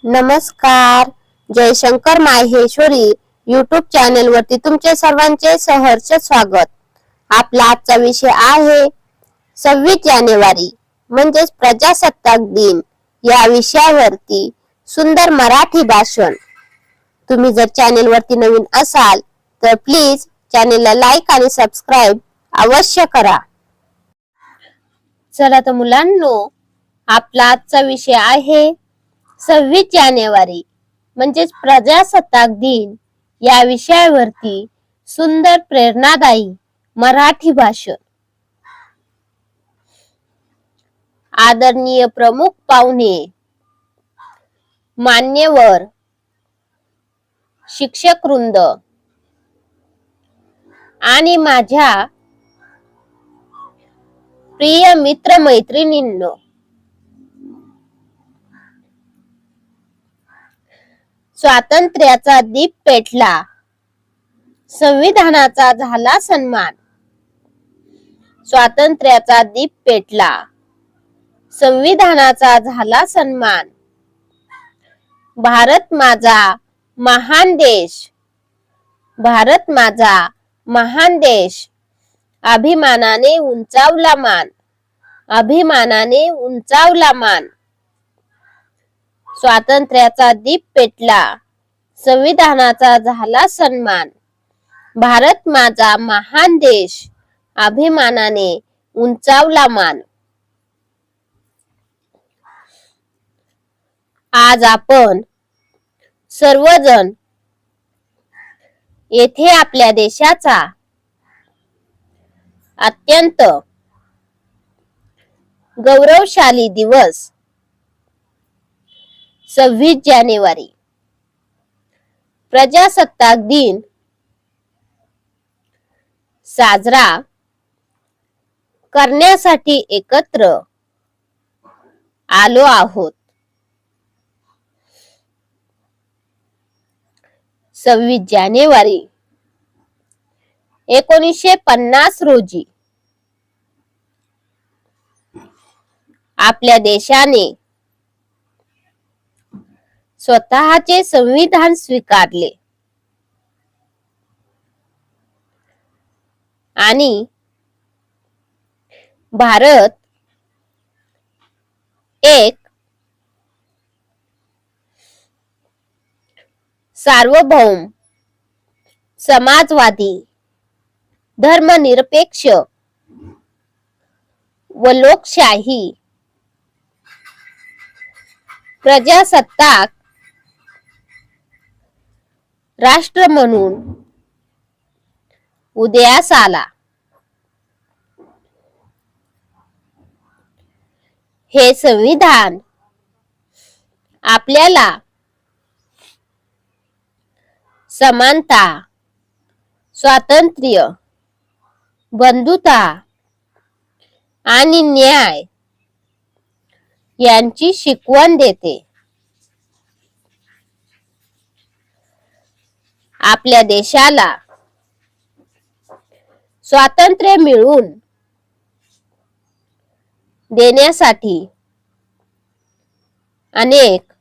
नमस्कार. Jaishankar Maheshwari YouTube channel वरती तुमचे सर्वांचे सहर्ष स्वागत. आपला आजचा विषय आहे 26 जानेवारी म्हणजेच प्रजासत्ताक दिन या विषयावरती सुंदर मराठी भाषण. तुम्ही जर चॅनल वरती नवीन असाल तर प्लीज चॅनलला लाईक आणि सबस्क्राईब अवश्य करा. चला तर मुलांनो, आपला आजचा विषय आहे 26 जानेवारी म्हणजेच प्रजासत्ताक दिन या विषयावरती सुंदर प्रेरणादायी मराठी भाषण. आदरणीय प्रमुख पाहुणे, मान्यवर शिक्षक वृंद आणि माझ्या प्रिय मित्र मैत्रिणींनो, स्वातंत्र्याचा दीप पेटला, संविधानाचा झाला सन्मान. स्वातंत्र्याचा दीप पेटला, संविधानाचा झाला सन्मान. भारत माझा महान देश, भारत माझा महान देश. अभिमानाने उंचावला मान, अभिमानाने उंचावला मान. स्वातंत्र्याचा दीप पेटला, संविधानाचा झाला सन्मान. भारत माझा महान देश, अभिमानाने उंचावला मान. आज आपण सर्वजण येथे आपल्या देशाचा अत्यंत गौरवशाली दिवस 26 जानेवारी प्रजासत्ताक दिन साजरा करण्यासाठी एकत्र आलो आहोत. 26 जानेवारी 1950 रोजी आपल्या देशाने स्वतःचे संविधान स्वीकारले आणि भारत एक सार्वभौम, समाजवादी, धर्मनिरपेक्ष व लोकशाही प्रजासत्ताक राष्ट्र म्हणून उदयास आला. हे संविधान आपल्याला समानता, स्वातंत्र्य, बंधुता आणि न्याय यांची शिकवण देते. आपल्या देशाला स्वातंत्र्य मिळवून देण्यासाठी अनेक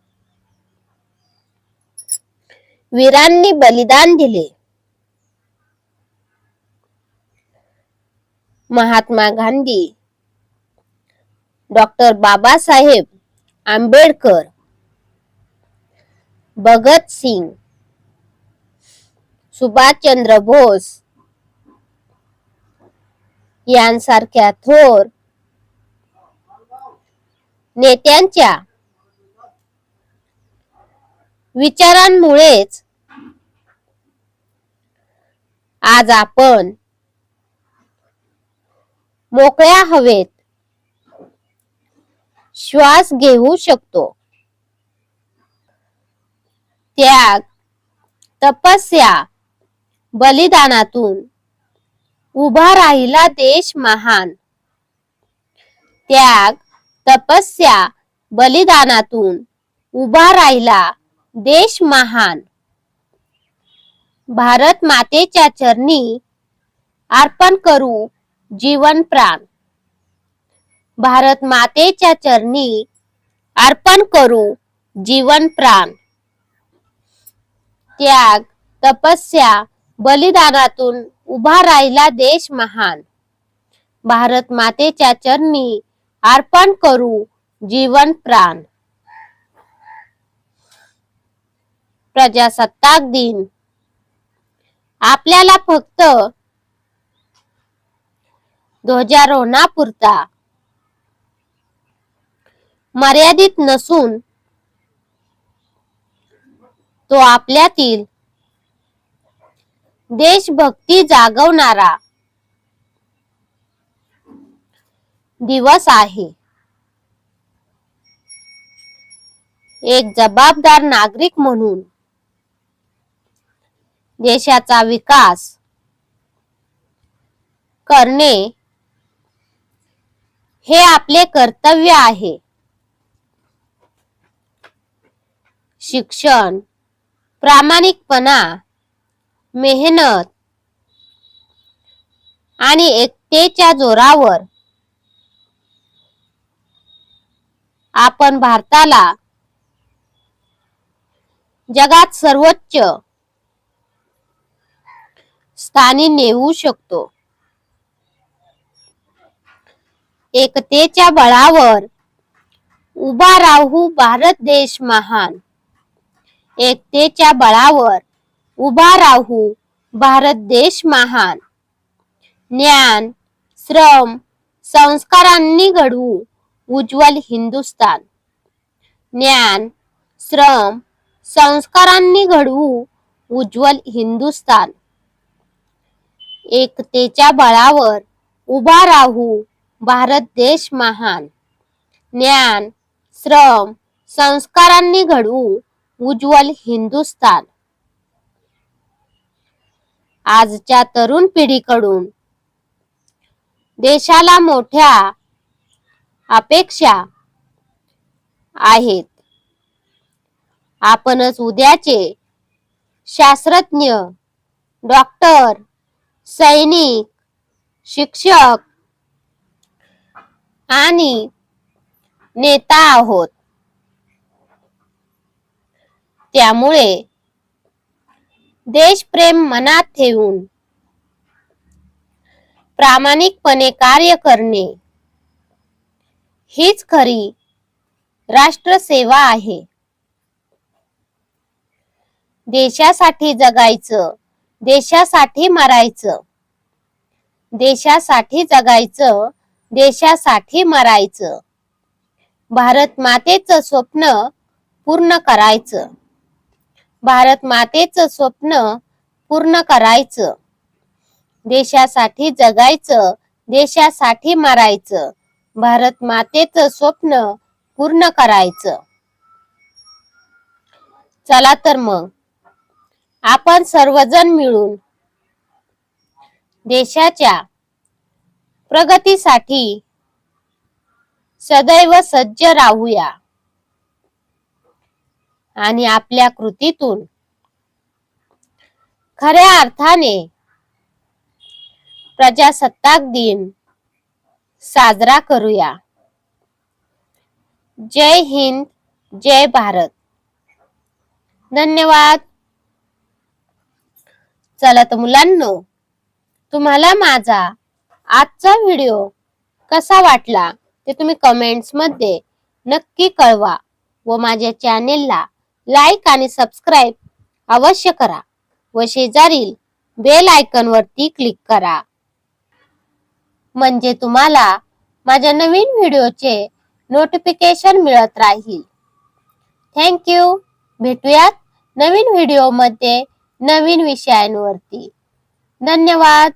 वीरांनी बलिदान दिले. महात्मा गांधी, डॉक्टर बाबासाहेब आंबेडकर, भगत सिंग, सुभाषचंद्र बोस यांसारख्या थोर नेत्यांच्या विचारांमुळेच आज आपण मोकळ्या हवेत श्वास घेऊ शकतो. त्याग, तपस्या, बलिदानातून उभा राहिला देश महान. त्याग, तपस्या, बलिदानातून उभा राहिला देश महान. भारत मातेच्या चरणी अर्पण करू जीवन प्राण. भारत मातेच्या चरणी अर्पण करू जीवन प्राण, त्याग, तपस्या, बलिदानातून उभा राहिला देश महान. भारत मातेच्या चरणी अर्पण करू जीवन प्राण. प्रजासत्ताक दिन आपल्याला फक्त ध्वजारोहणापुरता मर्यादित नसून तो आपल्यातील देशभक्ती जागवणारा दिवस आहे. एक जबाबदार नागरिक म्हणून देशाचा विकास करणे हे आपले कर्तव्य आहे. शिक्षण, प्रामाणिकपणा, मेहनत आणि एकतेच्या जोरावर आपण भारताला जगात सर्वोच्च स्थानी नेऊ शकतो. एकतेच्या बळावर उभा राहू भारत देश महान. एकतेच्या बळावर उभा राहू भारत देश महान. ज्ञान, श्रम, संस्कारांनी घडवू उज्ज्वल हिंदुस्थान. ज्ञान, श्रम, संस्कारांनी घडवू उज्ज्वल हिंदुस्थान. एकतेच्या बळावर उभा राहू भारत देश महान. ज्ञान, श्रम, संस्कारांनी घडवू उज्ज्वल हिंदुस्थान. आजच्या तरुण पिढीकडून देशाला मोठ्या अपेक्षा आहेत. आपणच उद्याचे शास्त्रज्ञ, डॉक्टर, सैनिक, शिक्षक आणि नेता आहोत. त्यामुळे देशप्रेम मनात ठेवून प्रामाणिकपणे कार्य करणे हीच खरी राष्ट्रसेवा आहे. देशासाठी जगायचं, देशासाठी मरायचं. देशासाठी जगायचं, देशासाठी मरायचं. भारत मातेचं स्वप्न पूर्ण करायचं. भारत मातेचं स्वप्न पूर्ण करायचं. देशासाठी जगायचं, देशासाठी मरायचं. भारत मातेचं स्वप्न पूर्ण करायचं. चला तर मग आपण सर्वजण मिळून देशाच्या प्रगतीसाठी सदैव सज्ज राहूया आणि आपल्या कृतीतून खऱ्या अर्थाने प्रजासत्ताक दिन साजरा करूया. जय हिंद, जय भारत. धन्यवाद. चला तर मुलांनो, तुम्हाला माझा आजचा व्हिडिओ कसा वाटला ते तुम्ही कमेंट्स मध्ये नक्की कळवा व माझ्या चॅनेलला लाईक आणि सबस्क्राईब अवश्य करा व शेजारील बेल आयकॉन वरती क्लिक करा, म्हणजे तुम्हाला माझ्या नवीन व्हिडिओचे नोटिफिकेशन मिळत राहील. Thank you. भेटूयात नवीन व्हिडिओ मध्ये नवीन विषयांवरती. धन्यवाद.